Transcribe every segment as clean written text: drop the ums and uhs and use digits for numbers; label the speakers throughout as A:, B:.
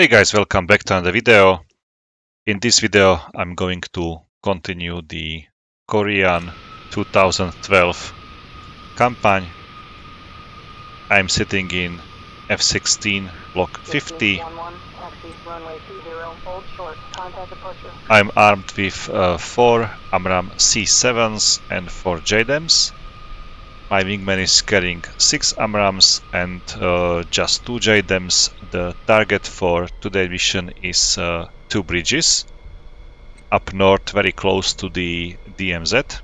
A: Hey guys, welcome back to another video. In this video, I'm going to continue the Korean 2012 campaign. I'm sitting in F-16 Block 50. I'm armed with 4 AMRAAM C7s and 4 JDAMs. My wingman is carrying 6 AMRAAMs and just 2 JDAMs. The target for today's mission is 2 bridges up north, very close to the DMZ.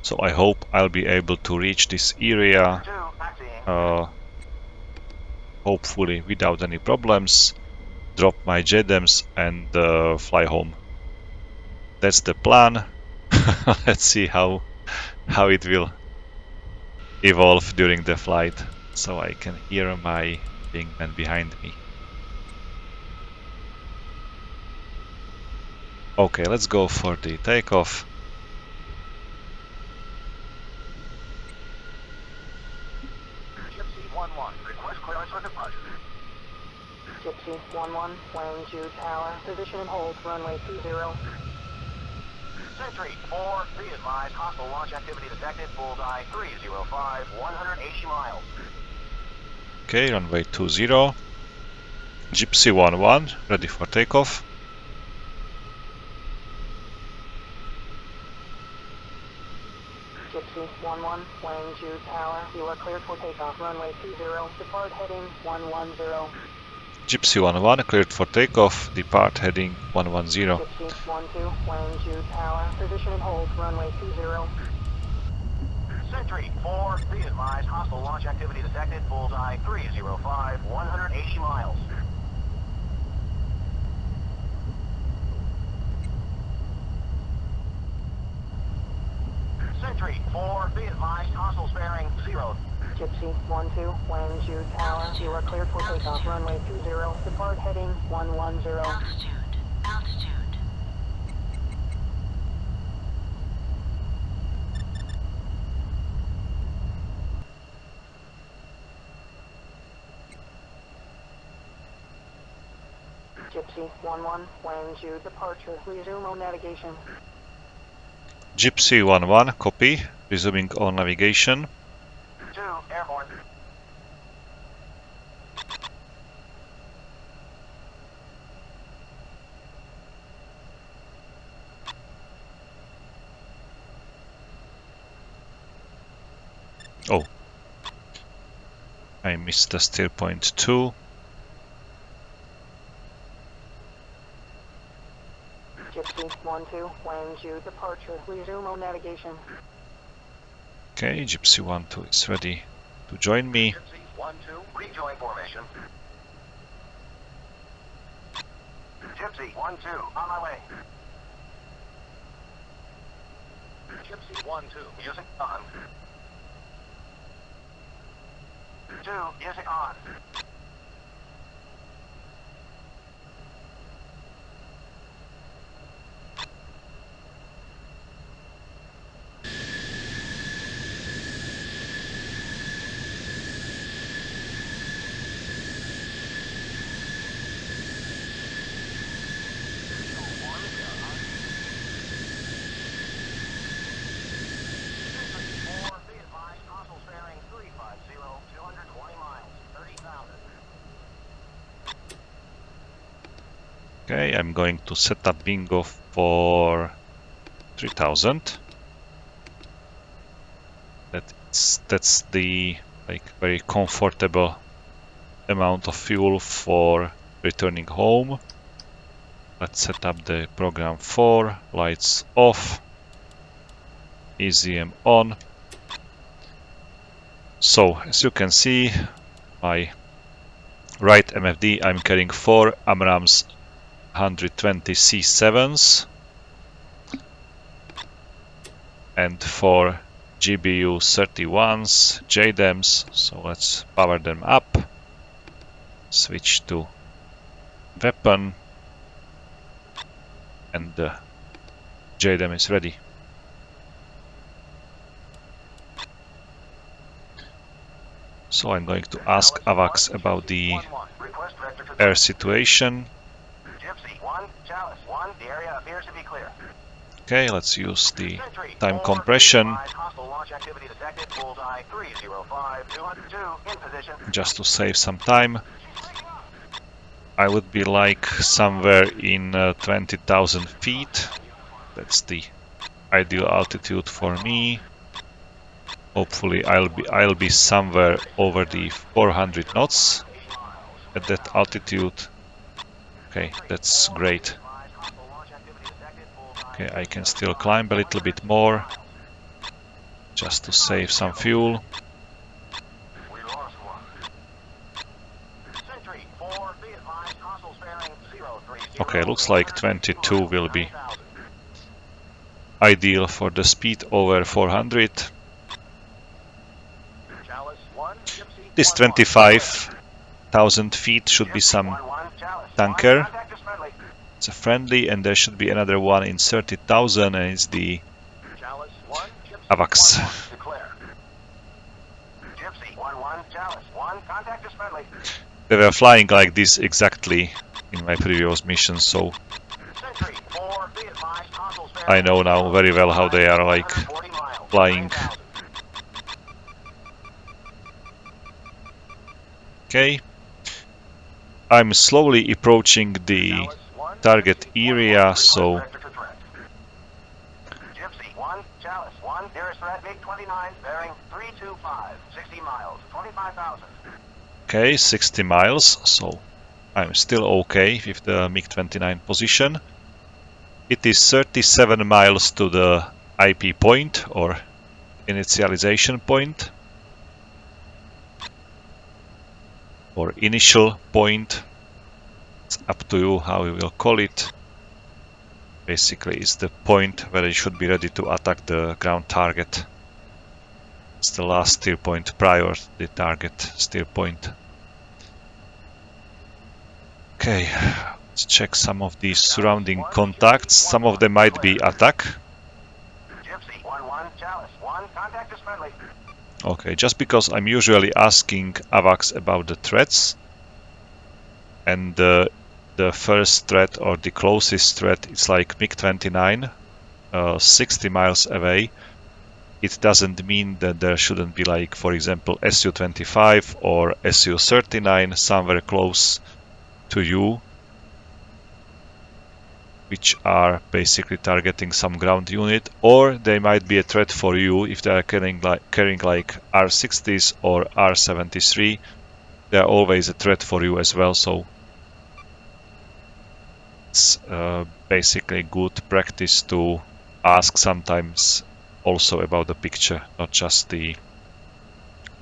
A: So I hope I'll be able to reach this area hopefully without any problems, drop my JDAMs and fly home. That's the plan. Let's see how it will evolve during the flight, so I can hear my wingman behind me. Okay, let's go for the takeoff.
B: Gypsy 11, flying to tower, position and hold, runway 20. Sentry 4, be advised, hostile launch activity detected, bullseye 305, 180 miles.
A: Okay, runway 20. Gypsy 11, ready for takeoff.
B: Gypsy 11, flying to tower, you are cleared for takeoff, runway 20, depart heading 110.
A: Gypsy 11, cleared for takeoff, depart heading 110.
B: Gypsy 12, flying to tower, position and hold, runway 20. Sentry 4, be advised, hostile launch activity detected, bullseye 305, 180 miles. Sentry 4, be advised, hostile bearing 0. Gypsy 12, flying to tower, you are cleared for takeoff, runway 20, depart heading 110. Altitude. Gypsy 11, flying to departure, resume on navigation.
A: Gypsy 11, copy, resuming on navigation.
B: 2, airborne.
A: Oh, I missed the steer point 2.
B: Gypsy 12, flying to departure, resume on navigation.
A: Okay, Gypsy 12 is ready to join me.
B: Gypsy 12, rejoin formation. Gypsy 12, on my way. Gypsy 12, music on. 2, music on.
A: Okay, I'm going to set up bingo for 3000. That's the very comfortable amount of fuel for returning home. Let's set up the program 4, lights off, EZM on. So as you can see, my right MFD, I'm carrying 4 AMRAAMs 120 C7s and 4 GBU 31s JDAMs. So let's power them up, switch to weapon, and the JDAM is ready. So I'm going to ask AVAX about the air situation.
B: Gypsy 1, Chalice 1, the area appears to be clear.
A: Okay, let's use the
B: Sentry
A: time
B: 4,
A: compression
B: hostile launch activity detected, bullseye 305, 202, in position.
A: just to save some time. I would be like somewhere in 20,000 feet. That's the ideal altitude for me. Hopefully I'll be somewhere over the 400 knots at that altitude. Okay, that's great. Okay, I can still climb a little bit more just to save some fuel. Okay, looks like 22 will be ideal for the speed over 400. This 25,000 feet should be some tanker. It's a friendly, and there should be another one in 30,000, and it's the AVAX. They were flying like this exactly in my previous mission, so I know now very well how they are like flying. Okay, I'm slowly approaching the target area, so
B: Gypsy 1, Chalice 1, nearest threat MiG-29, bearing 325, 60 miles, 25,000.
A: okay, 60 miles, so I'm still okay with the MiG-29 position. It is 37 miles to the IP point, or initialization point, or initial point. It's up to you how you will call it. Basically, it's the point where you should be ready to attack the ground target. It's the last steer point prior to the target steer point. Okay, let's check some of these surrounding contacts. Some of them might be attack.
B: Gypsy 1-1, Chalice 1, contact is friendly.
A: Okay, just because I'm usually asking AVAX about the threats, and the first threat or the closest threat is like MiG-29, 60 miles away. It doesn't mean that there shouldn't be, like, for example, Su-25 or Su-39 somewhere close to you, which are basically targeting some ground unit, or they might be a threat for you if they are carrying like R-60s or R-73. They are always a threat for you as well, so it's basically good practice to ask sometimes also about the picture, not just the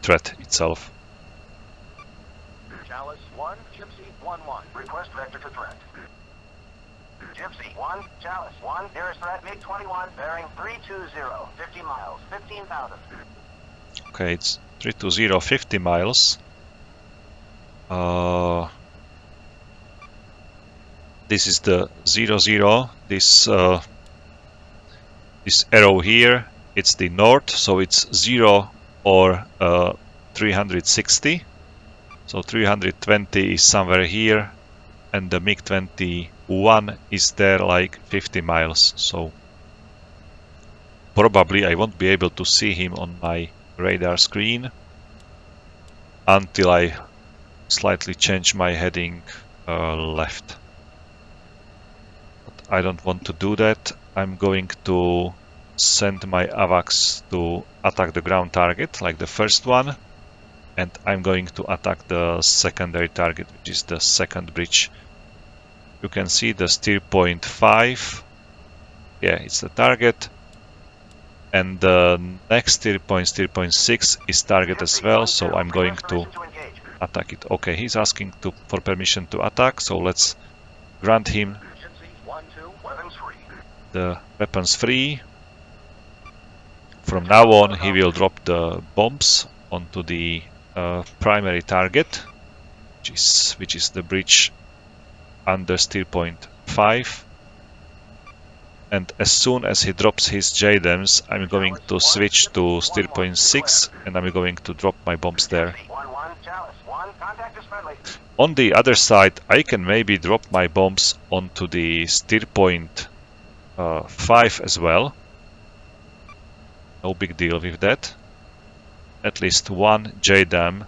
A: threat itself.
B: Chalice 1, Gypsy 1-1, request vector to threat. Gypsy 1, Chalice 1, nearest threat MiG-21, bearing 320, 50 miles, 15,000.
A: Okay, it's 320, 50 miles. This is the 00. This arrow here, it's the north, so it's 0 or 360. So 320 is somewhere here, and the MiG-21 is there like 50 miles. So probably I won't be able to see him on my radar screen until I slightly change my heading left. But I don't want to do that. I'm going to send my AVAX to attack the ground target, like the first one, and I'm going to attack the secondary target, which is the second bridge. You can see the steer point 5. Yeah, it's the target. And the next steer point 6, is target as well, so I'm going to attack it. Okay, he's asking for permission to attack, so let's grant him the weapons free. From now on, he will drop the bombs onto the primary target, which is the bridge under steer point 5. And as soon as he drops his JDAMs, I'm going to switch to steer point 6, and I'm going to drop my bombs there.
B: 1, contact is friendly.
A: On the other side, I can maybe drop my bombs onto the steer point 5 as well. No big deal with that. At least one JDAM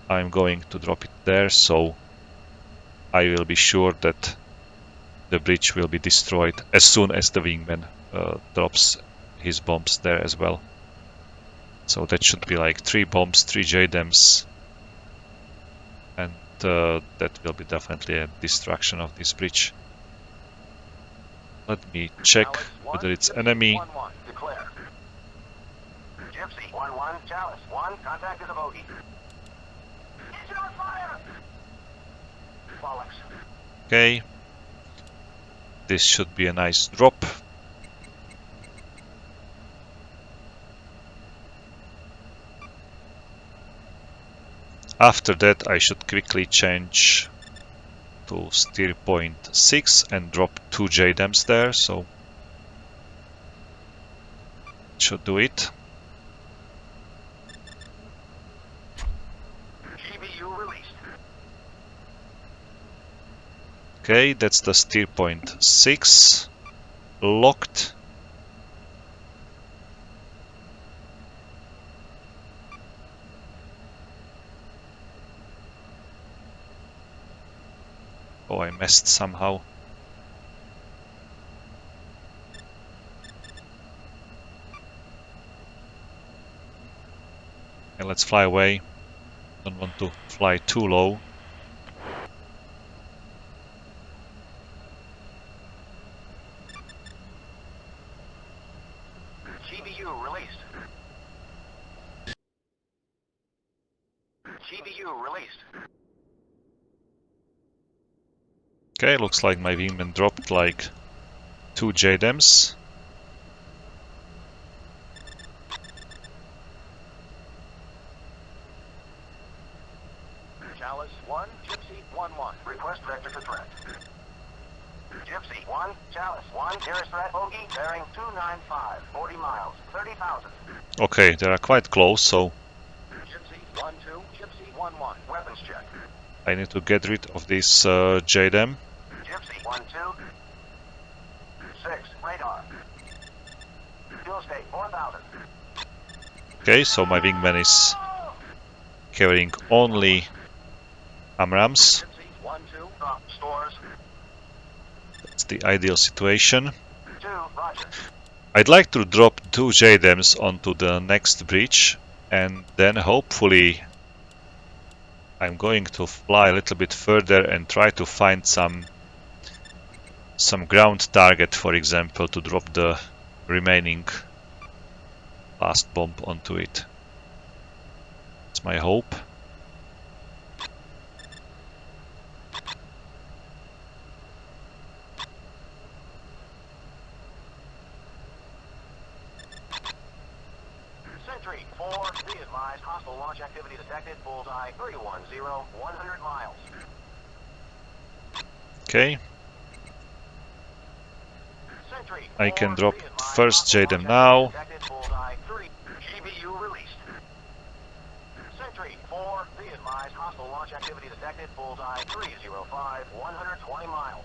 A: I'm going to drop it there, so I will be sure that the bridge will be destroyed as soon as the wingman drops his bombs there as well. So that should be like 3 bombs, 3 JDAMs, and that will be definitely a destruction of this bridge. Let me check whether it's enemy.
B: 1-1, declare. Gypsy 1-1, Chalice 1, contact is a bogey. Engine on fire! Bollocks.
A: Okay. This should be a nice drop. After that, I should quickly change to steer point 6 and drop 2 JDAMs there, so should do it.
B: GBU released.
A: Okay, that's the steer point 6 locked. Oh, I messed somehow. Okay, let's fly away. Don't want to fly too low.
B: GBU released. GBU released.
A: Okay, looks like my wingman dropped like 2 JDAMs.
B: Chalice 1, Gypsy 1-1. Request vector for threat. Gypsy 1, Chalice 1, nearest threat bogey, bearing 295, 40 miles, 30,000.
A: Okay, they are quite close, so
B: Gypsy 1-2, Gypsy 1-1, weapons check.
A: I need to get rid of this JDAM.
B: Gypsy 1-2, 6, radar. Fuel state 4,000.
A: Okay, so my wingman is carrying only AMRAAMs.
B: Gypsy 1-2, drop stores.
A: That's the ideal situation.
B: 2, roger.
A: I'd like to drop 2 JDAMs onto the next bridge, and then hopefully I'm going to fly a little bit further and try to find some ground target, for example, to drop the remaining last bomb onto it. That's my hope.
B: Sentry 4, be advised, hostile launch activity detected, bullseye 310, 100 miles.
A: Okay,
B: Sentry
A: I can
B: 4,
A: drop
B: be advised,
A: first
B: hostile
A: JDAM
B: launch
A: now.
B: activity detected, bullseye 3, GBU released. Sentry 4, be advised, hostile launch activity detected, bullseye 305, 120 miles.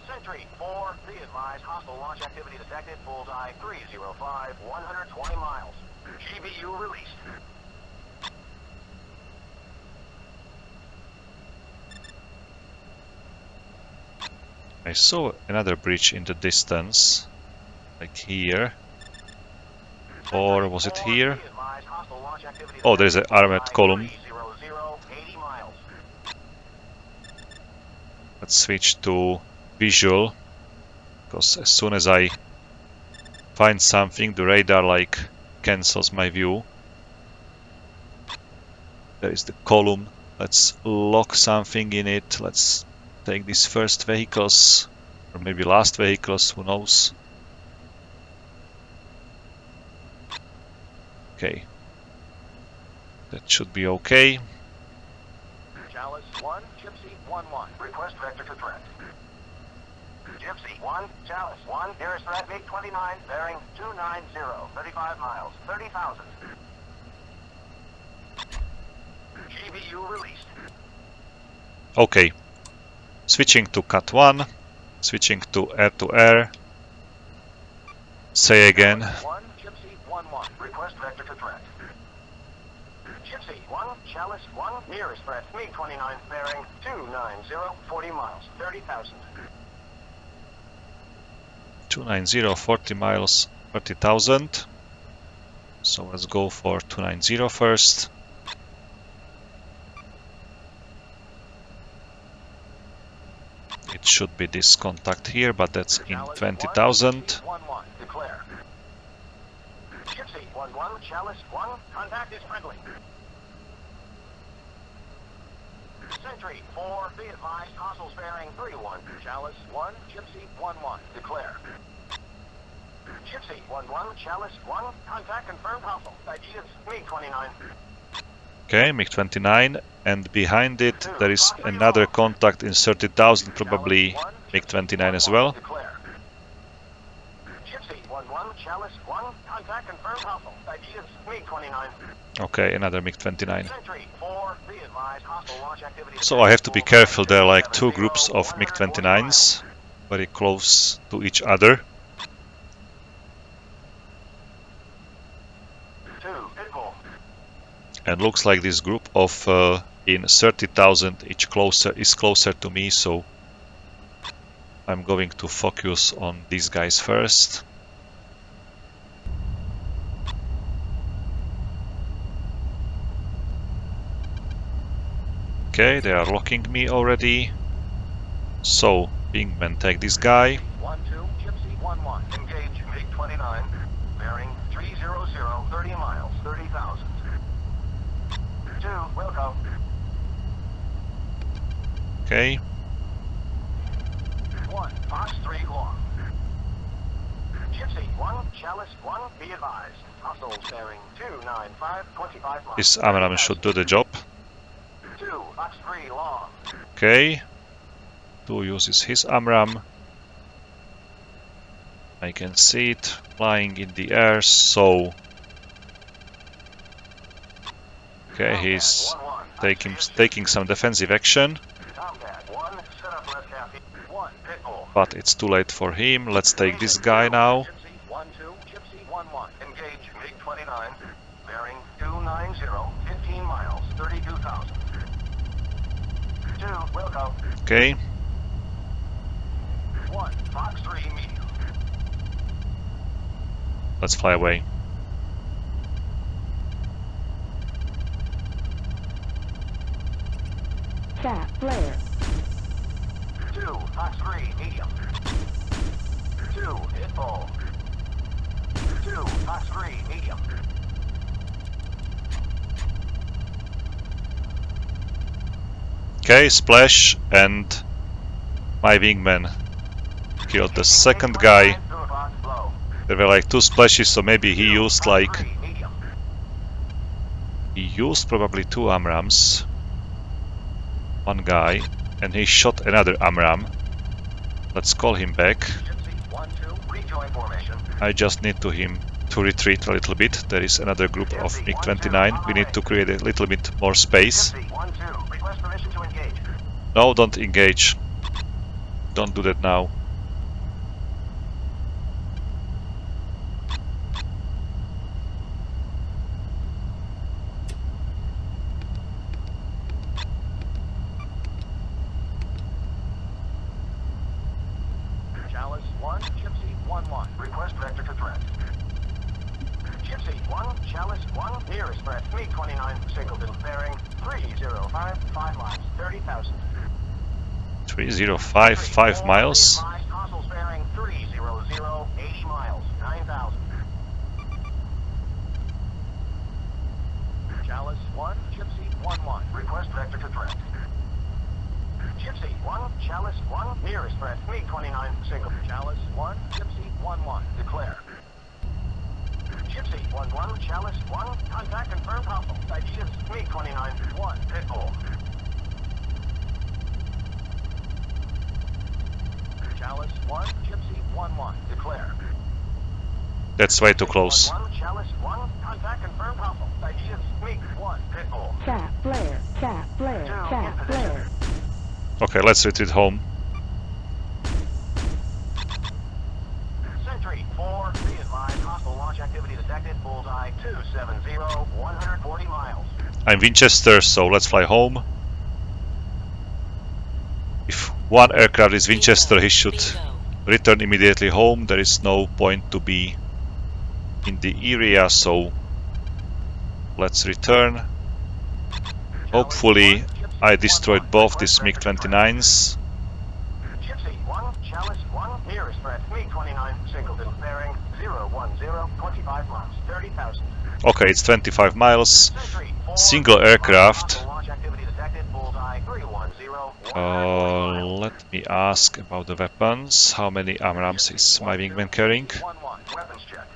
B: Sentry 4, be advised, hostile launch activity detected, bullseye 305, 120 miles. GBU released.
A: I saw another bridge in the distance, like here. Or was it here? Oh, there's an armored column. Let's switch to visual, because as soon as I find something, the radar like cancels my view. There is the column. Let's lock something in it. Let's take these first vehicles, or maybe last vehicles, who knows. Okay, that should be okay.
B: Chalice 1, Gypsy 1-1. Request vector for threat. Gypsy 1, Chalice 1, nearest threat MiG-29, bearing 290, 35 miles, 30,000.
A: Okay. Switching to Cat 1. Switching to air-to-air. Say again.
B: 1, Gypsy 1-1. Request vector to threat. Gypsy 1, Chalice 1, nearest threat, MiG-29, bearing 290, 40 miles, 30,000.
A: 290, 40 miles, 30,000. So let's go for 290 first. It should be this contact here, but that's in 20,000.
B: Declare. Gypsy 1-1, Chalice 1, contact is friendly. Sentry 4, be advised, hostiles bearing 3-1. Chalice 1, Gypsy 1-1, declare. Gypsy 1-1, Chalice 1, contact confirmed, hostile. Ideas, MiG-29.
A: Okay, MiG-29, and behind it there is another contact in 30,000, probably MiG-29 as well.
B: Gypsy 1-1, Chalice 1, contact confirmed, hostile. Ideas, MiG-29.
A: Okay, another MiG-29.
B: Sentry 4, be advised, hostile launch activity.
A: So I have to be careful, there are like two groups of MiG-29s, very close to each other. And looks like this group of in 30,000 is closer to me, so I'm going to focus on these guys first. Okay, they are locking me already. So, Wingman, take this guy.
B: 1-2, Gypsy 1-1, engage MiG-29, bearing 300, 30 miles, 30,000. 2, Wilco.
A: Okay.
B: 1, Fox 3 long. Gypsy 1, Chalice 1, be advised. Hostiles bearing 295, 25 miles.
A: This Amram should do the job.
B: 2, Fox 3 long.
A: Okay. 2 uses his Amram. I can see it flying in the air, so... Okay, he's taking some defensive action. But it's too late for him. Let's take this guy now.
B: 1-2, Gypsy 1-1, engage MiG-29, bearing 290, 15 miles, 32,000. 2, Wilco.
A: Okay.
B: 1, Fox 3 medium.
A: Let's fly away.
C: Cat flare.
B: 2, Fox 3 medium. 2, hit ball. 2, Fox 3 medium.
A: Okay, splash, and my wingman killed the second guy. There were like 2 splashes, so maybe he used like... He used probably 2 Amrams. One guy, and he shot another Amram. Let's call him back. I just need to retreat a little bit. There is another group of MiG-29. We need to create a little bit more space. No, don't engage. Don't do that now.
B: Chalice 1, Gypsy 1-1. Request vector to threat. Gypsy 1, Chalice 1, nearest threat, MiG-29, Singleton, bearing 305, 5 miles, 30,000.
A: 305, 5 miles.
B: Hostiles bearing 300, 80 miles, 9,000. Chalice 1, Gypsy 1-1. Request vector to threat. Gypsy 1, Chalice 1, nearest threat, MiG-29, single. Chalice 1, Gypsy 1-1, declare. Gypsy 1-1, Chalice 1, contact confirmed, hostile. Ideas, MiG-29, 1, pitbull. Chalice 1, Gypsy 1-1, declare.
A: That's way too close.
B: 1, Chalice 1, contact confirmed, hostile. Ideas, MiG-1, pitbull.
C: Cat flare. Cat flare.
B: 2, in
C: Cat
B: position.
C: flare.
A: Okay, let's retreat home.
B: Sentry 4, be advised, hostile launch activity detected, bullseye 270, 140 miles.
A: I'm Winchester, so let's fly home. If one aircraft is Winchester, he should return immediately home. There is no point to be in the area, so let's return. Hopefully I destroyed both these MiG-29s.
B: Gypsy 1, Chalice 1, nearest threat, MiG-29, Singleton, bearing 010, 25 miles, 30,000.
A: Okay, it's 25 miles.
B: Sentry 4,
A: Single aircraft.
B: hostile launch activity detected, bullseye 310, 140 miles.
A: Let me ask about the weapons. How many AMRAAMs is my wingman carrying?
B: Weapons check.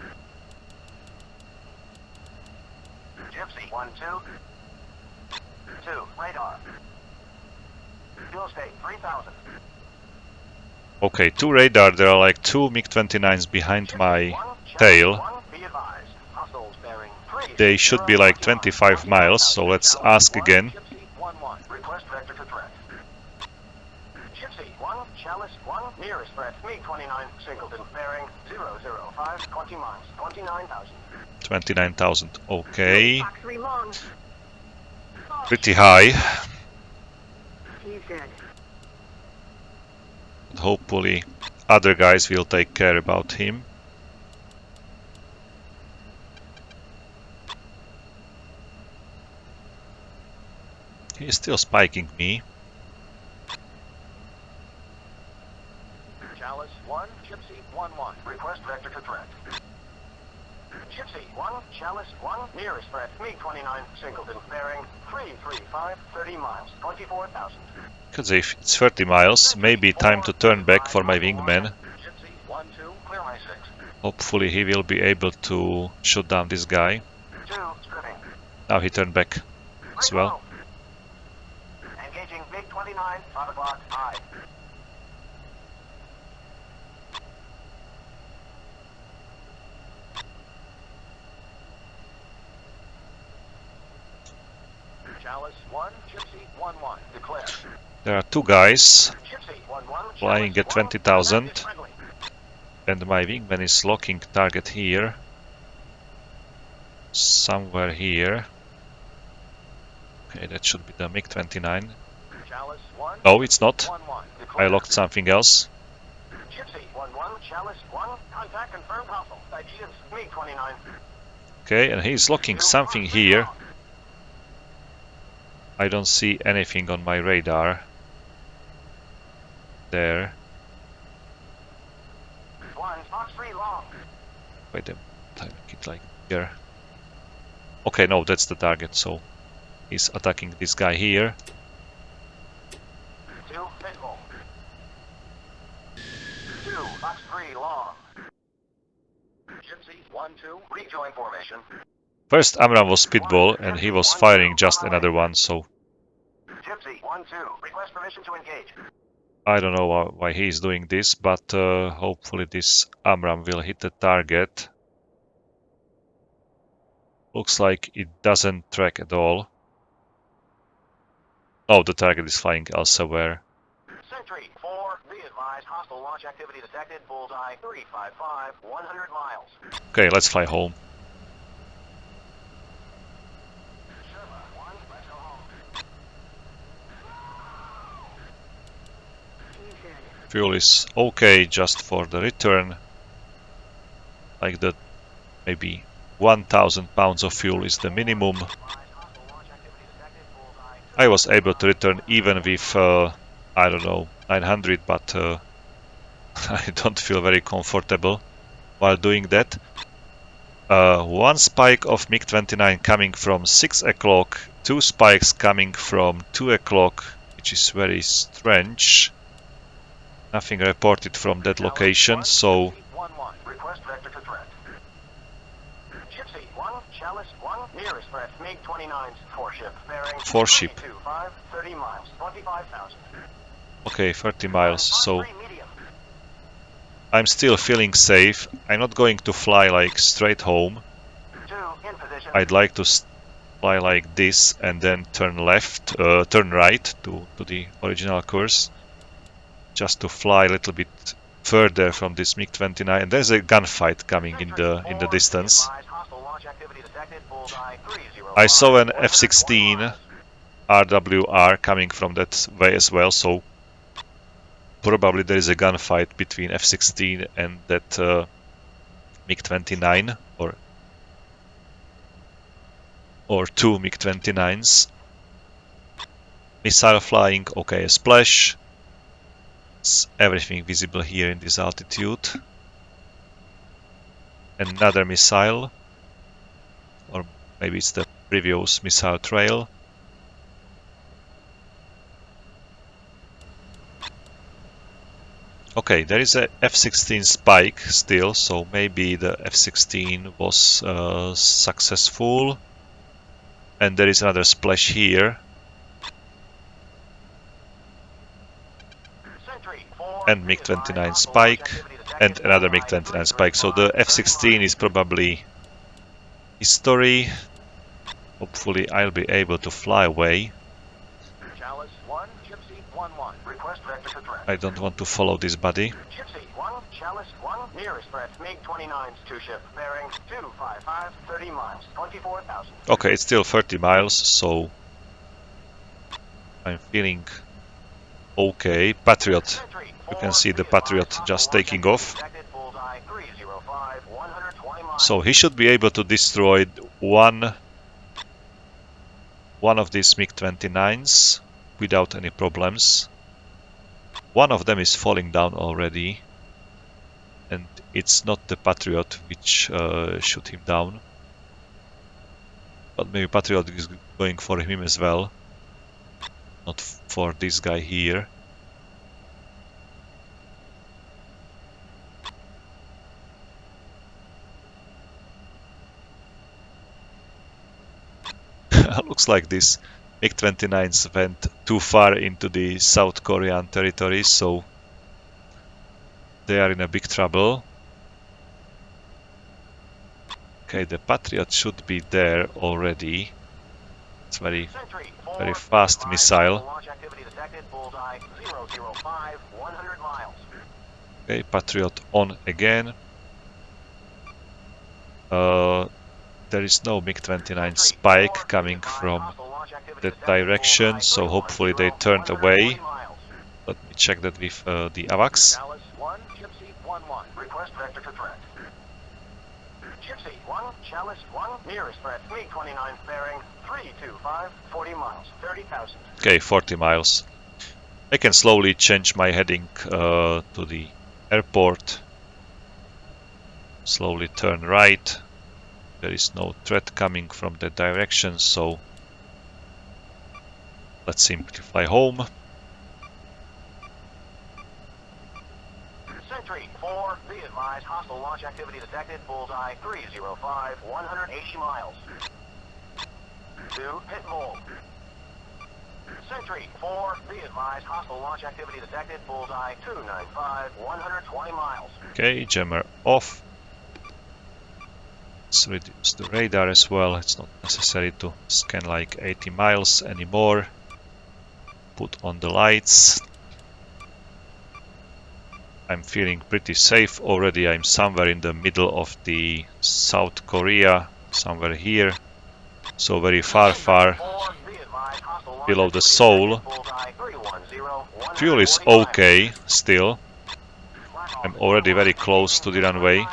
B: Gypsy 1-2. 2, radar. Fuel state 3000.
A: Okay, 2 radar. There are like 2 MiG-29s behind my tail. They should be like 25 miles, so let's ask again.
B: Request vector to threat. Gypsy 1, Chalice 1, nearest threat, MiG-29, Singleton, bearing 005, 20 miles, 29,000.
A: 29,000, okay. Pretty high.
B: He's dead.
A: Hopefully other guys will take care about him. He's still spiking me.
B: Chalice 1, Gypsy 1-1, request vector to threat. Gypsy 1, Chalice 1, nearest threat, MiG-29, Singleton, bearing 335, 30 miles, 24,000.
A: Because if it's 30 miles, maybe time to turn back for my wingman.
B: Gypsy 1-2, clear my 6.
A: Hopefully he will be able to shoot down this guy.
B: 2, stripping.
A: Now he turned back as well.
B: Engaging MiG-29, 5 o'clock, high. Chalice 1, Gypsy 1-1, declare.
A: There are 2 guys
B: Gypsy 1-1,
A: flying at 20,000, and my wingman is locking target here. Somewhere here. Okay, that should be the MiG-29. No, it's not. I locked something else.
B: Gypsy 1-1, Chalice 1, contact confirmed hostile. Digits MiG-29.
A: Okay, and he's locking something here. I don't see anything on my radar. There.
B: Fox 3 long.
A: Wait a minute, I make it like here. Okay, no, that's the target, so he's attacking this guy here.
B: 2, pitbull. 2, Fox 3 long. Gypsy 1-2, rejoin formation.
A: First AMRAAM was Pitbull, and he was firing just another one, so
B: Gypsy 1-2, request permission to engage.
A: I don't know why he's doing this, but hopefully this AMRAAM will hit the target. Looks like it doesn't track at all. Oh, the target is flying elsewhere.
B: Sentry 4, be advised, hostile launch activity detected, bullseye 355, 100 miles.
A: Okay, let's fly home. Fuel is okay just for the return. Like the maybe 1,000 pounds of fuel is the minimum. I was able to return even with, I don't know, 900, but I don't feel very comfortable while doing that. One spike of MiG-29 coming from 6 o'clock, 2 spikes coming from 2 o'clock, which is very strange. Nothing reported from that location, so...
B: Request vector to threat. Gypsy 1, Chalice 1, nearest threat, MiG-29's 4-ship, bearing
A: 4-ship.
B: 30 miles, 25,000.
A: Okay, 30 miles, so... I'm still feeling safe. I'm not going to fly like straight home.
B: 2, in position.
A: I'd like to fly like this and then turn right to the original course, just to fly a little bit further from this MiG-29. And there's a gunfight coming in the distance. I saw an F-16 RWR coming from that way as well, so probably there is a gunfight between F-16 and that MiG-29 or two MiG-29s. Missile flying, okay, a splash. It's everything visible here in this altitude. Another missile, or maybe it's the previous missile trail. Okay, there is a F-16 spike still, so maybe the F-16 was successful. And there is another splash here. And MiG-29 spike, and another MiG-29 spike. So the F-16 is probably history. Hopefully I'll be able to fly away. I don't want to follow this buddy. Okay, it's still 30 miles, so I'm feeling okay. Patriot, you can see the Patriot just taking off. So he should be able to destroy one of these MiG-29s without any problems. One of them is falling down already, and it's not the Patriot which shot him down. But maybe Patriot is going for him as well, not for this guy here. Looks like this MiG-29s went too far into the South Korean territory, so they are in a big trouble. Okay, the Patriot should be there already. It's very fast missile. Okay, Patriot on again. There is no MiG-29 spike coming from that direction, so hopefully they turned away. Let me check that with the AWACS. Okay, 40 miles. I can slowly change my heading to the airport. Slowly turn right. There is no threat coming from that direction, so let's simply fly home.
B: Sentry 4, be advised, hostile launch activity detected, bullseye 305, 180 miles. 2, hit mold. Sentry 4, be advised, hostile launch activity detected, bullseye 295, 120 miles.
A: Okay, jammer off. Let's reduce the radar as well. It's not necessary to scan like 80 miles anymore. Put on the lights. I'm feeling pretty safe already. I'm somewhere in the middle of the South Korea, somewhere here. So very far below the Seoul. Fuel is okay still. I'm already very close to the runway.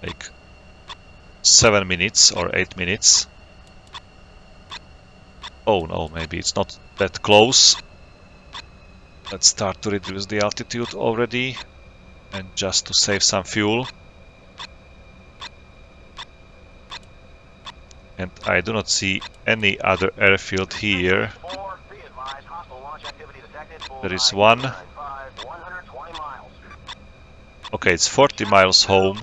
A: Like 7 minutes or 8 minutes. Oh no, maybe it's not that close. Let's start to reduce the altitude already, and just to save some fuel. And I do not see any other airfield here. There is one. Okay, it's 40 miles home.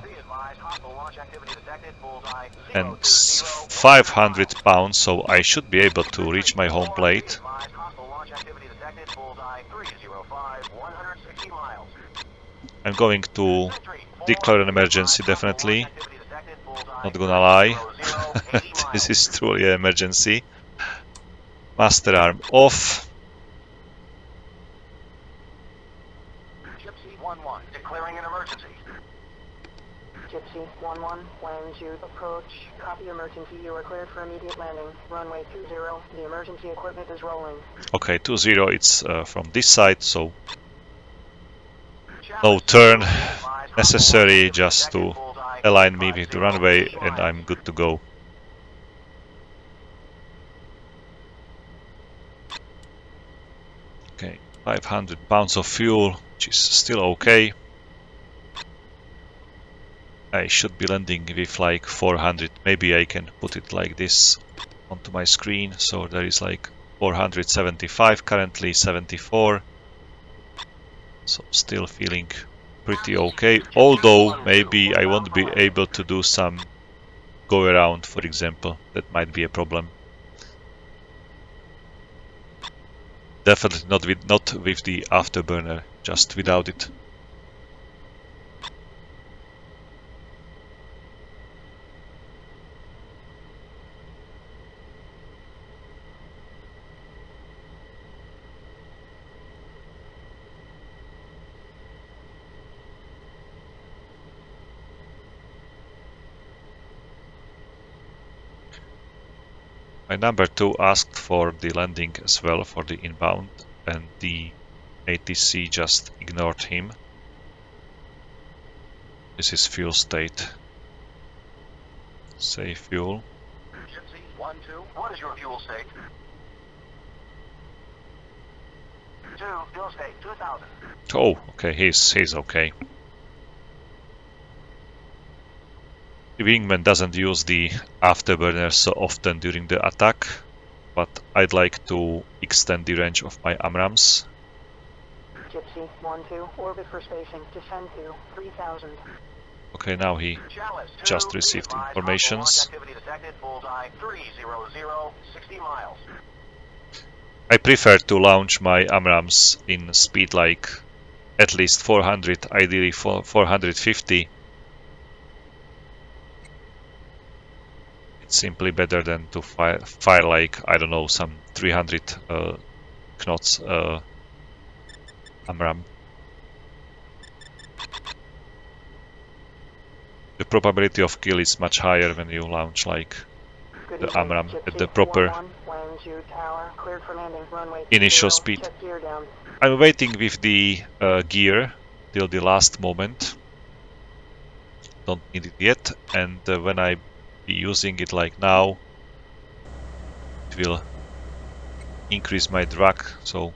A: And 500 pounds, so I should be able to reach my home plate. I'm going to declare an emergency, definitely. Not gonna lie, this is truly an emergency. Master arm off.
B: Gypsy 1-1, declaring an emergency. Gypsy 1-1, land you approach. Copy emergency, you are cleared for immediate landing. Runway 20, the emergency equipment is rolling.
A: Okay, 20, it's from this side, so no turn necessary, just to align me with the runway and I'm good to go. Okay, 500 pounds of fuel, which is still okay. I should be landing with like 400. Maybe I can put it like this onto my screen. So there is like 475, currently 74. So still feeling pretty okay. Although maybe I won't be able to do some go around, for example. That might be a problem. Definitely not with the afterburner, just without it. My number 2 asked for the landing as well for the inbound, and the ATC just ignored him. This is fuel state. Save fuel.
B: Gypsy 1-2, what is your fuel state? 2, fuel state 2000.
A: Oh, okay, he's okay. The wingman doesn't use the afterburner so often during the attack, but I'd like to extend the range of my AMRAAMs.
B: Gypsy 1-2, orbit for spacing, descend to 3000.
A: Okay, now he just received informations. I prefer to launch my AMRAAMs in speed like at least 400, ideally 450. It's simply better than to fire like, I don't know, some 300 knots AMRAAM. The probability of kill is much higher when you launch like the AMRAAM at the proper initial speed. I'm waiting with the gear till the last moment. Don't need it yet, and when I be using it like now, it will increase my drag, so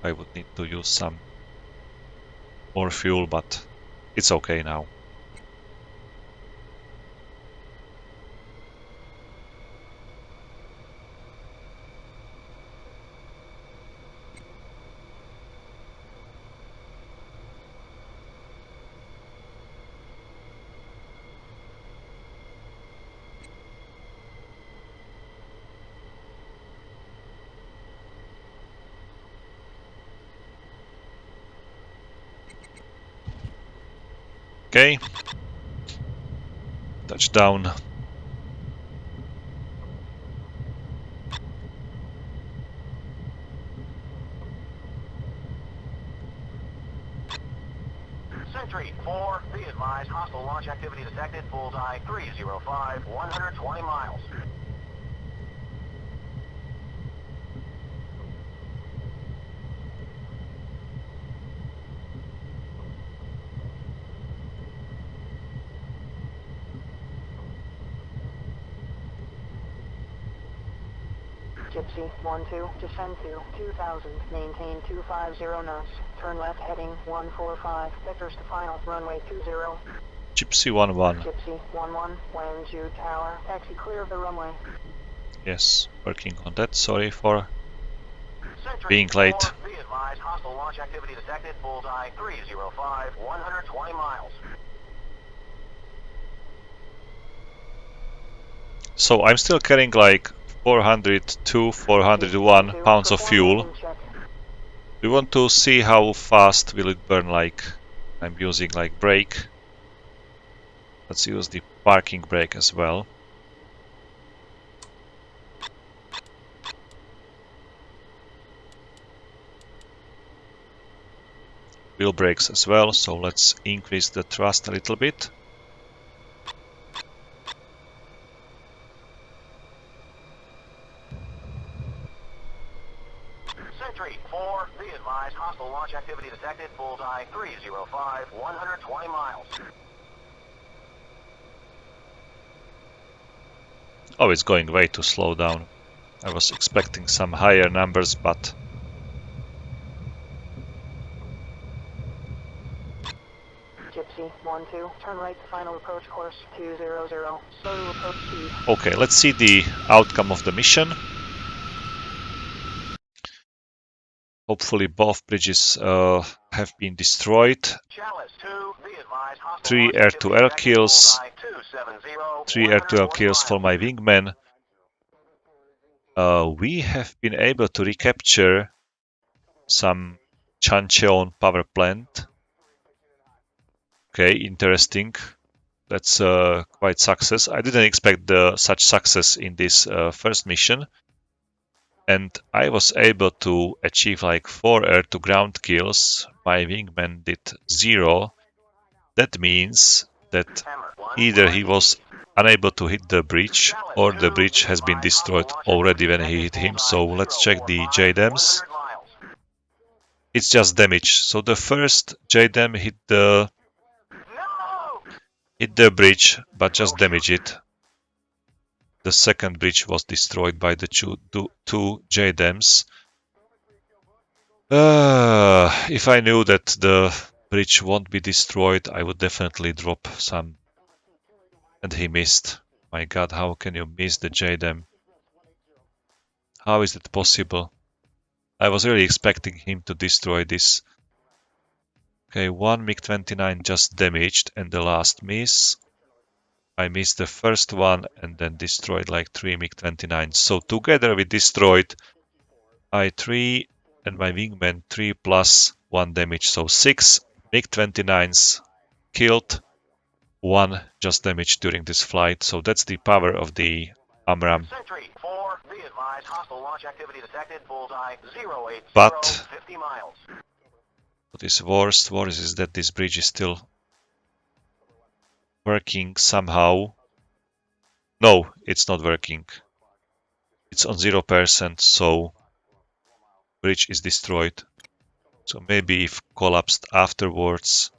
A: I would need to use some more fuel, but it's okay now. Okay, touchdown.
B: Sentry 4, be advised, hostile launch activity detected, bullseye 305, 120 miles. Gypsy 1-2, descend to 2000, maintain 250 knots, turn left heading 145, vectors to final, runway 20.
A: Gypsy 1-1.
B: Gypsy 1-1, land you tower, taxi clear of the runway.
A: Yes, working on that, sorry for
B: Sentry
A: being late.
B: 4, be advised, hostile launch activity detected, bullseye 305, 120 miles.
A: So I'm still carrying like 402, 401 pounds of fuel. We want to see how fast will it burn, like I'm using like brake. Let's use the parking brake as well. Wheel brakes as well, so let's increase the thrust a little bit.
B: Sentry 4, be advised, hostile launch activity detected, bullseye 305, 120 miles.
A: Oh, it's going way too slow down. I was expecting some higher numbers, but
B: Gypsy 1-2, turn right to final approach course 200, slow to approach speed.
A: okay, let's see the outcome of the mission. Hopefully both bridges have been destroyed.
B: Chalice 2, be advised, hostile
A: 3
B: launch activity
A: air-to-air
B: detected,
A: kills.
B: bullseye 270,
A: 3 air-to-air
B: 140
A: kills for
B: miles.
A: my wingman. We have been able to recapture some Chancheon power plant. Okay, interesting. That's quite success. I didn't expect such success in this first mission. And I was able to achieve like 4 air-to-ground kills. My wingman did 0. That means that either he was unable to hit the bridge or the bridge has been destroyed already when he hit him. So let's check the JDAMs. It's just damage. So the first JDAM hit the bridge, but just damaged it. The second bridge was destroyed by the two JDAMs. If I knew that the bridge won't be destroyed, I would definitely drop some. And he missed. My god, how can you miss the JDAM? How is it possible? I was really expecting him to destroy this. Okay, one MiG-29 just damaged and the last miss. I missed the first one and then destroyed like 3 MiG-29s. So together we destroyed I-3 and my wingman 3 plus 1 damage. So 6 MiG-29s killed, 1 just damaged during this flight. So that's the power of the AMRAAM.
B: Sentry 4, be advised, hostile launch activity detected, bullseye 080,
A: But
B: 50 miles.
A: what is worst is that this bridge is still working somehow. No, it's not working. It's on 0%, so bridge is destroyed. So maybe if collapsed afterwards.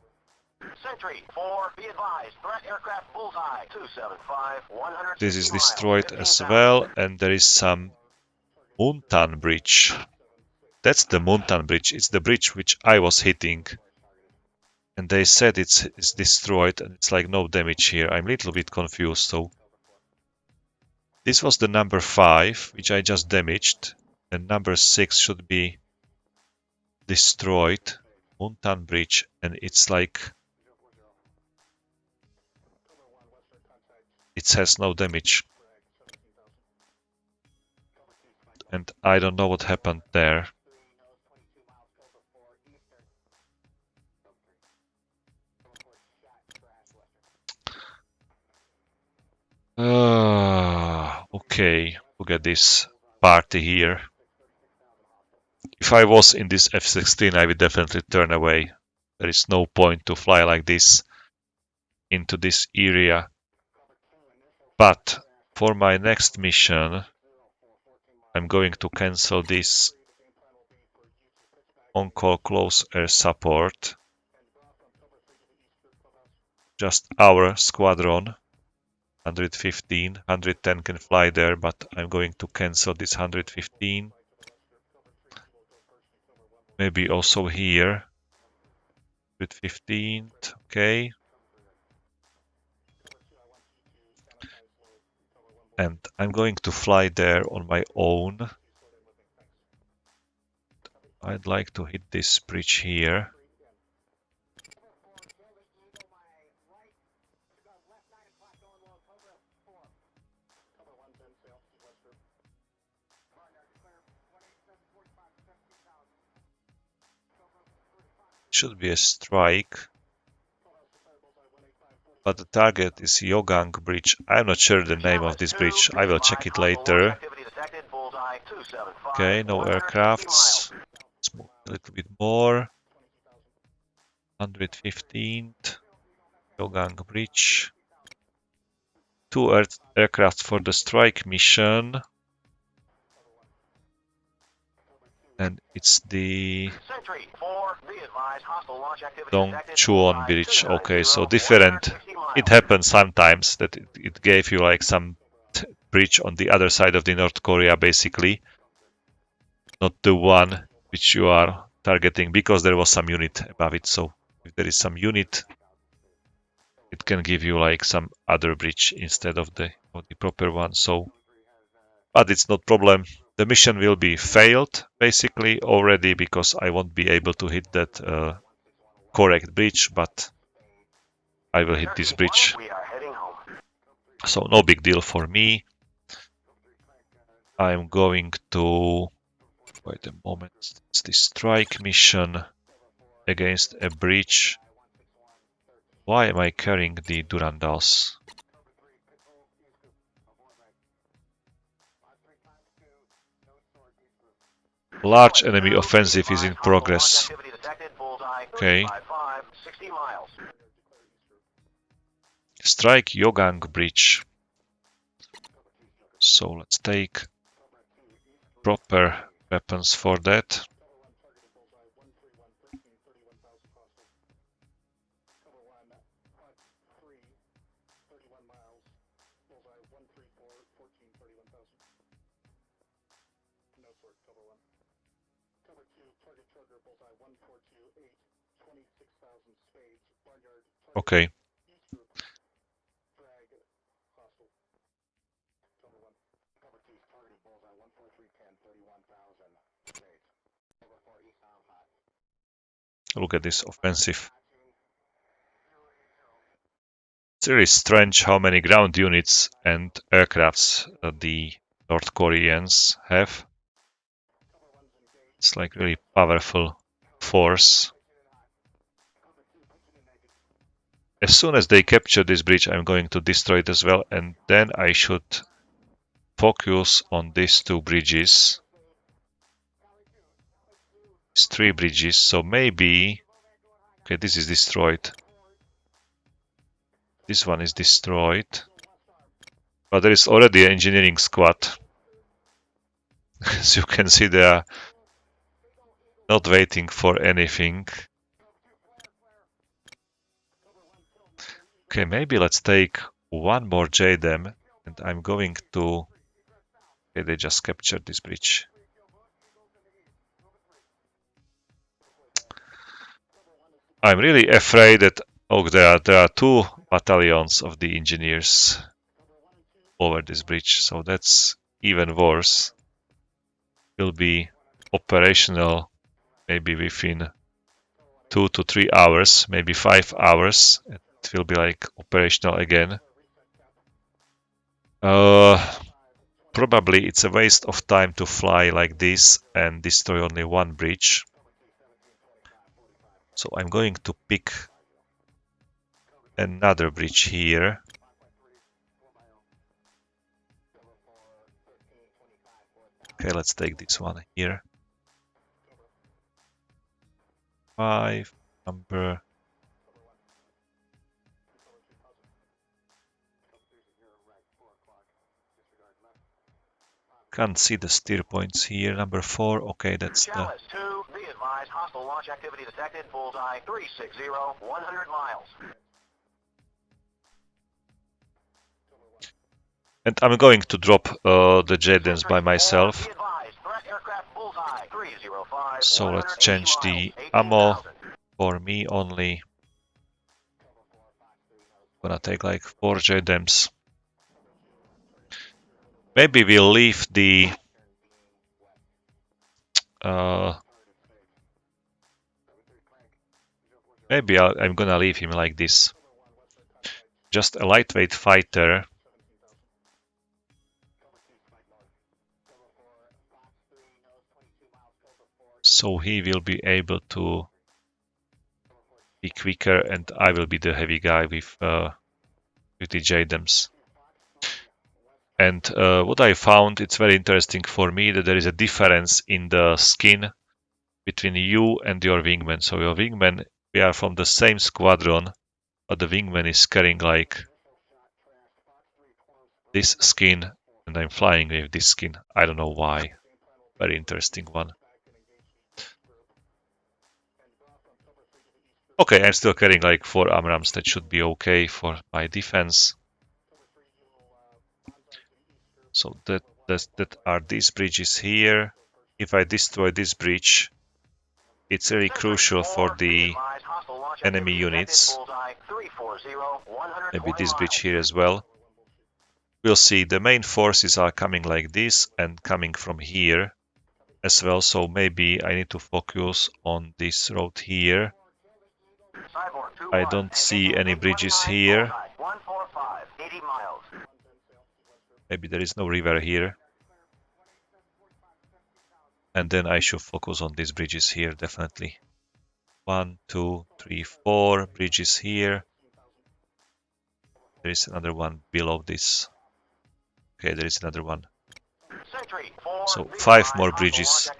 B: Sentry 4, be advised, threat aircraft bullseye 275, 160
A: This is
B: miles,
A: destroyed as
B: 15,000.
A: well, and there is some Muntan bridge. That's the Muntan bridge. It's the bridge which I was hitting. And they said it's destroyed, and it's like no damage here. I'm a little bit confused, so this was the number 5, which I just damaged, and number 6 should be destroyed. Muntan bridge, and it's like it has no damage. And I don't know what happened there. Okay, look at this party here. If I was in this F-16, I would definitely turn away. There is no point to fly like this into this area. But for my next mission, I'm going to cancel this on-call close air support. Just our squadron, 115, 110 can fly there, but I'm going to cancel this 115. Maybe also here. 115, okay. And I'm going to fly there on my own. I'd like to hit this bridge here. Should be a strike. but the target is Yogang Bridge. I'm not sure the name of this bridge. I will check it later. Okay, no aircrafts. Let's move a little bit more. 115th Yogang Bridge. 2 aircraft for the strike mission. And it's the Dongchuan Bridge. Okay, so different. It happens sometimes that it gave you like some bridge on the other side of the North Korea, basically. Not the one which you are targeting, because there was some unit above it. So if there is some unit, it can give you like some other bridge instead of the proper one. So, but it's not problem. The mission will be failed basically already, because I won't be able to hit that correct bridge, but I will hit this bridge. So no big deal for me. I'm going to wait a moment. It's the strike mission against a bridge. Why am I carrying the Durandals? Large enemy offensive is in progress. Okay. Strike Yogang Bridge. So let's take proper weapons for that. Okay. Look at this offensive. It's really strange how many ground units and aircrafts the North Koreans have. It's like really powerful force. As soon as they capture this bridge, I'm going to destroy it as well, and then I should focus on these 2 bridges. These 3 bridges, so maybe... Okay, this is destroyed. This one is destroyed. But there is already an engineering squad. As you can see, they are not waiting for anything. Okay, maybe let's take one more JDAM, and I'm going to... Okay, they just captured this bridge. I'm really afraid that there are 2 battalions of the engineers over this bridge, so that's even worse. Will be operational maybe within 2 to 3 hours, maybe 5 hours. It will be like operational again. Probably it's a waste of time to fly like this and destroy only one bridge. So I'm going to pick another bridge here. Okay, let's take this one here. 5, number... Can't see the steer points here. Number 4, okay, that's the...
B: Chalice 2, be advised, hostile launch activity detected, bullseye 360, 100 miles.
A: And I'm going to drop the JDAMs by myself. So let's change the ammo for me only. Gonna take like 4 JDAMs. Maybe we'll leave the maybe I'm gonna leave him like this. Just a lightweight fighter. So he will be able to be quicker, and I will be the heavy guy with with the JDAMs. And what I found, it's very interesting for me that there is a difference in the skin between you and your wingman. So your wingman, we are from the same squadron, but the wingman is carrying like this skin, and I'm flying with this skin. I don't know why. Very interesting one. Okay, I'm still carrying like 4 AMRAAMs. That should be okay for my defense. So that are these bridges here. If I destroy this bridge, it's very crucial for the enemy units. Maybe this bridge here as well. We'll see the main forces are coming like this and coming from here as well. So maybe I need to focus on this road here. I don't see any bridges here. Maybe there is no river here. And then I should focus on these bridges here, definitely. 1, 2, 3, 4 bridges here. There is another one below this. Okay, there is another one. So 5 more bridges.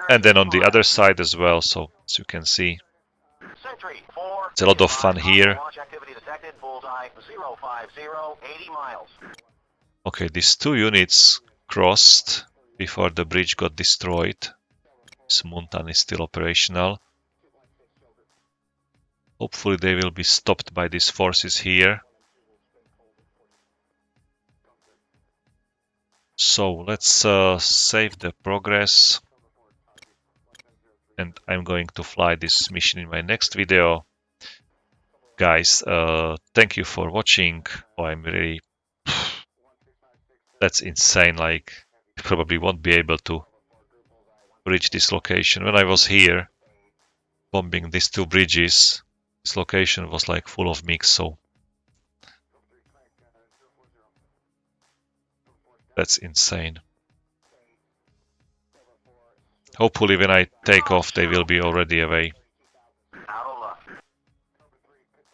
A: And then on the other side as well, so as you can see, it's a lot of fun here. Okay, these 2 units crossed before the bridge got destroyed. This Muntan is still operational. Hopefully they will be stopped by these forces here. So let's save the progress. And I'm going to fly this mission in my next video. Guys, thank you for watching. Oh, I'm really... That's insane, like, I probably won't be able to reach this location. When I was here, bombing these 2 bridges, this location was like full of mix, so... That's insane. Hopefully when I take off, they will be already away.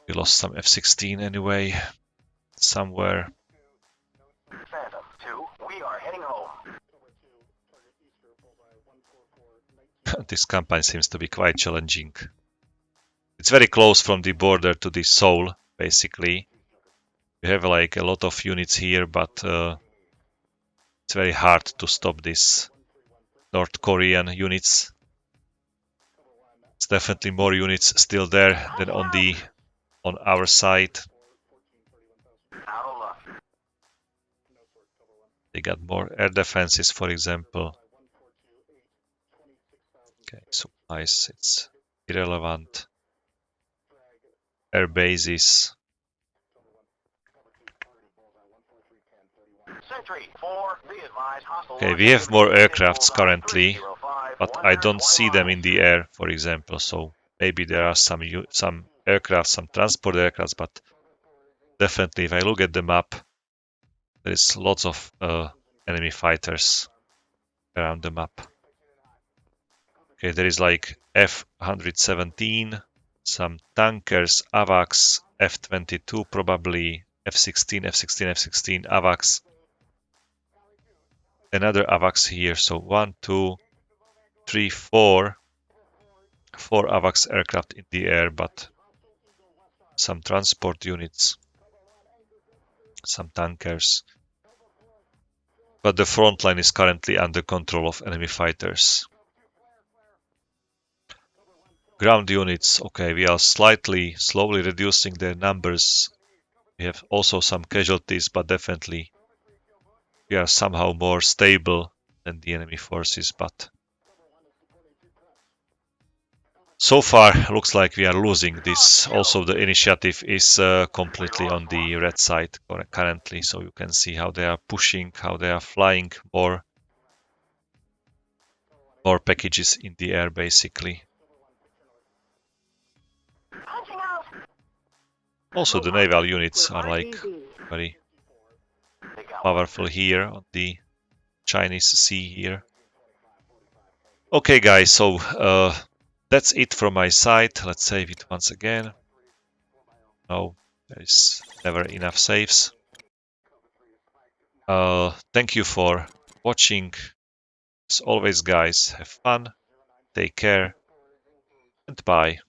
A: We lost some F-16 anyway, somewhere.
B: Phantom 2, we are heading home.
A: This campaign seems to be quite challenging. It's very close from the border to the Seoul, basically. We have like a lot of units here, but it's very hard to stop these North Korean units. It's definitely more units still there than on our side. They got more air defenses, for example. Okay, supplies, it's irrelevant. Air bases. Okay, we have more aircrafts currently, but I don't see them in the air, for example. So maybe there are some aircraft, some transport aircrafts, but definitely if I look at the map, there is lots of enemy fighters around the map. Okay, there is like F-117, some tankers, AWACS, F-22 probably, F-16, F-16, F-16, AWACS. Another AWACS here, so 1, 2, 3, 4. 4 AWACS aircraft in the air, but some transport units, some tankers. But the front line is currently under control of enemy fighters. Ground units, okay, we are slowly reducing their numbers. We have also some casualties, but definitely we are somehow more stable than the enemy forces, but so far looks like we are losing this. Also the initiative is completely on the red side currently, so you can see how they are pushing, how they are flying more packages in the air basically. Also the naval units are like very powerful here on the Chinese Sea here. Okay guys, so that's it from my side. Let's save it once again. No, there is never enough saves. Thank you for watching. As always, guys, have fun, take care, and bye.